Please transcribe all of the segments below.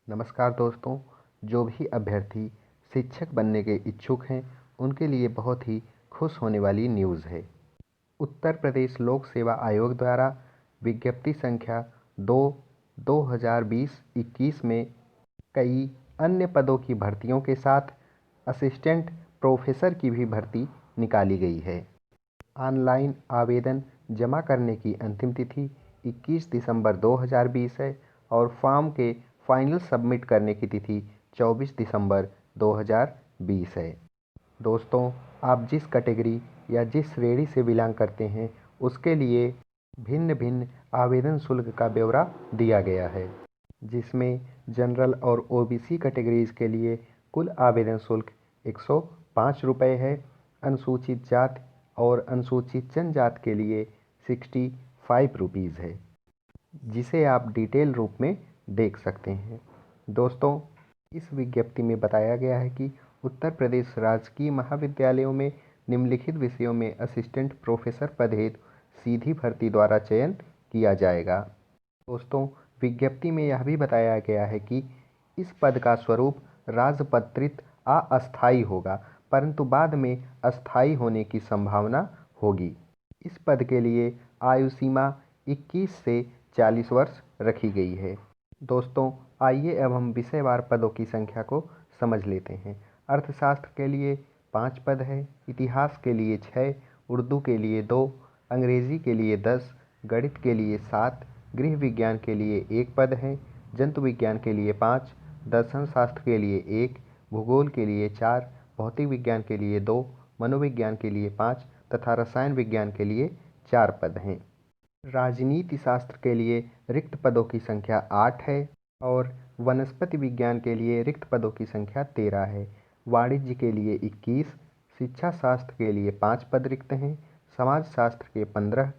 नमस्कार दोस्तों। जो भी अभ्यर्थी शिक्षक बनने के इच्छुक हैं उनके लिए बहुत ही खुश होने वाली न्यूज़ है। उत्तर प्रदेश लोक सेवा आयोग द्वारा विज्ञप्ति संख्या 2/2020-21 में कई अन्य पदों की भर्तियों के साथ असिस्टेंट प्रोफेसर की भी भर्ती निकाली गई है। ऑनलाइन आवेदन जमा करने की अंतिम तिथि 21 दिसंबर 2020 है और फॉर्म के फाइनल सबमिट करने की तिथि 24 दिसंबर 2020 है। दोस्तों, आप जिस कैटेगरी या जिस श्रेणी से बिलोंग करते हैं उसके लिए भिन्न भिन्न आवेदन शुल्क का ब्यौरा दिया गया है, जिसमें जनरल और ओबीसी कैटेगरीज के लिए कुल आवेदन शुल्क 105 रुपये है। अनुसूचित जाति और अनुसूचित जनजाति के लिए 65 रुपीज़ है, जिसे आप डिटेल रूप में देख सकते हैं। दोस्तों, इस विज्ञप्ति में बताया गया है कि उत्तर प्रदेश राजकीय महाविद्यालयों में निम्नलिखित विषयों में असिस्टेंट प्रोफेसर पद हेतु सीधी भर्ती द्वारा चयन किया जाएगा। दोस्तों, विज्ञप्ति में यह भी बताया गया है कि इस पद का स्वरूप राजपत्रित अस्थायी होगा, परंतु बाद में अस्थायी होने की संभावना होगी। इस पद के लिए आयु सीमा 21 से 40 वर्ष रखी गई है। दोस्तों, आइए अब हम विषयवार पदों की संख्या को समझ लेते हैं। अर्थशास्त्र के लिए 5 पद है, इतिहास के लिए 6, उर्दू के लिए 2, अंग्रेजी के लिए 10, गणित के लिए 7, गृह विज्ञान के लिए 1 पद है, जंतु विज्ञान के लिए 5, दर्शन शास्त्र के लिए 1, भूगोल के लिए 4, भौतिक विज्ञान के लिए 2, मनोविज्ञान के लिए 5 तथा रसायन विज्ञान के लिए 4 पद हैं। राजनीति शास्त्र के लिए रिक्त पदों की संख्या 8 है और वनस्पति विज्ञान के लिए रिक्त पदों की संख्या 13 है। वाणिज्य के लिए 21, शिक्षा शास्त्र के लिए 5 पद रिक्त हैं, समाज शास्त्र के 15,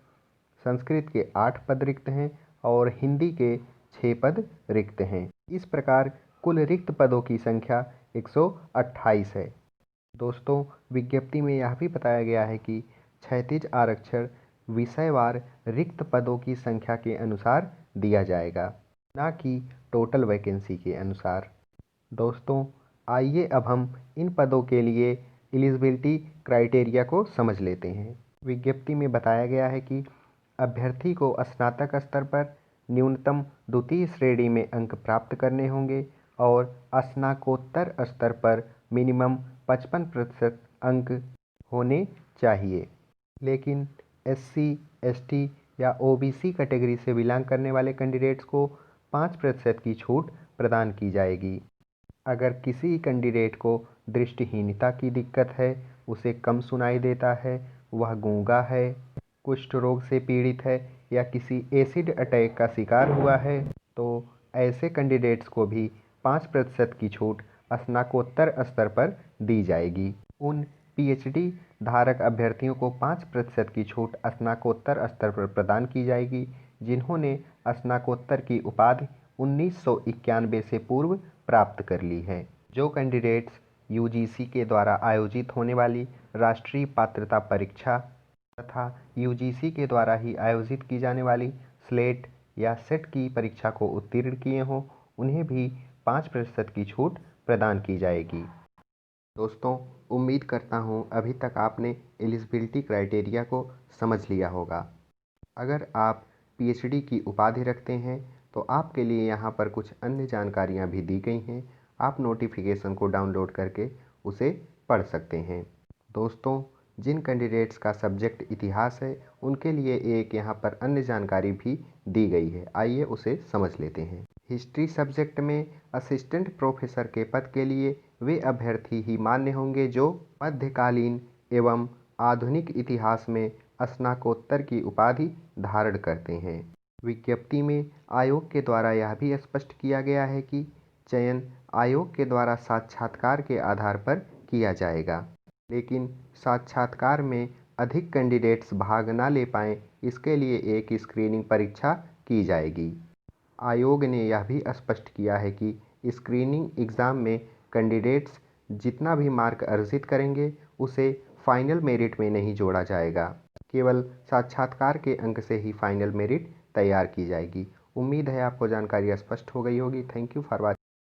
संस्कृत के 8 पद रिक्त हैं और हिंदी के 6 पद रिक्त हैं। इस प्रकार कुल रिक्त पदों की संख्या 128 है। दोस्तों, विज्ञप्ति में यह भी बताया गया है कि क्षैतिज आरक्षण विषयवार रिक्त पदों की संख्या के अनुसार दिया जाएगा, ना कि टोटल वैकेंसी के अनुसार। दोस्तों, आइए अब हम इन पदों के लिए एलिजिबिलिटी क्राइटेरिया को समझ लेते हैं। विज्ञप्ति में बताया गया है कि अभ्यर्थी को स्नातक स्तर पर न्यूनतम द्वितीय श्रेणी में अंक प्राप्त करने होंगे और स्नातकोत्तर स्तर पर मिनिमम 55% अंक होने चाहिए। लेकिन एससी, एसटी या ओबीसी कैटेगरी से बिलोंग करने वाले कैंडिडेट्स को 5% की छूट प्रदान की जाएगी। अगर किसी कैंडिडेट को दृष्टिहीनता की दिक्कत है, उसे कम सुनाई देता है, वह गूंगा है, कुष्ठ रोग से पीड़ित है या किसी एसिड अटैक का शिकार हुआ है, तो ऐसे कैंडिडेट्स को भी 5% की छूट स्नातकोत्तर स्तर पर दी जाएगी। उन पीएचडी धारक अभ्यर्थियों को 5% की छूट स्नातकोत्तर स्तर पर प्रदान की जाएगी जिन्होंने स्नातकोत्तर की उपाधि 1991 से पूर्व प्राप्त कर ली है। जो कैंडिडेट्स यूजीसी के द्वारा आयोजित होने वाली राष्ट्रीय पात्रता परीक्षा तथा यूजीसी के द्वारा ही आयोजित की जाने वाली स्लेट या सेट की परीक्षा को उत्तीर्ण किए हों, उन्हें भी 5% की छूट प्रदान की जाएगी। दोस्तों, उम्मीद करता हूँ अभी तक आपने एलिजिबिलिटी क्राइटेरिया को समझ लिया होगा। अगर आप पीएचडी की उपाधि रखते हैं तो आपके लिए यहाँ पर कुछ अन्य जानकारियाँ भी दी गई हैं। आप नोटिफिकेशन को डाउनलोड करके उसे पढ़ सकते हैं। दोस्तों, जिन कैंडिडेट्स का सब्जेक्ट इतिहास है उनके लिए एक यहाँ पर अन्य जानकारी भी दी गई है, आइए उसे समझ लेते हैं। हिस्ट्री सब्जेक्ट में असिस्टेंट प्रोफेसर के पद के लिए वे अभ्यर्थी ही मान्य होंगे जो मध्यकालीन एवं आधुनिक इतिहास में स्नातकोत्तर की उपाधि धारण करते हैं। विज्ञप्ति में आयोग के द्वारा यह भी स्पष्ट किया गया है कि चयन आयोग के द्वारा साक्षात्कार के आधार पर किया जाएगा, लेकिन साक्षात्कार में अधिक कैंडिडेट्स भाग न ले पाएं, इसके लिए एक स्क्रीनिंग परीक्षा की जाएगी। आयोग ने यह भी स्पष्ट किया है कि स्क्रीनिंग एग्ज़ाम में कैंडिडेट्स जितना भी मार्क अर्जित करेंगे उसे फाइनल मेरिट में नहीं जोड़ा जाएगा, केवल साक्षात्कार के अंक से ही फाइनल मेरिट तैयार की जाएगी। उम्मीद है आपको जानकारी स्पष्ट हो गई होगी। Thank you for watching.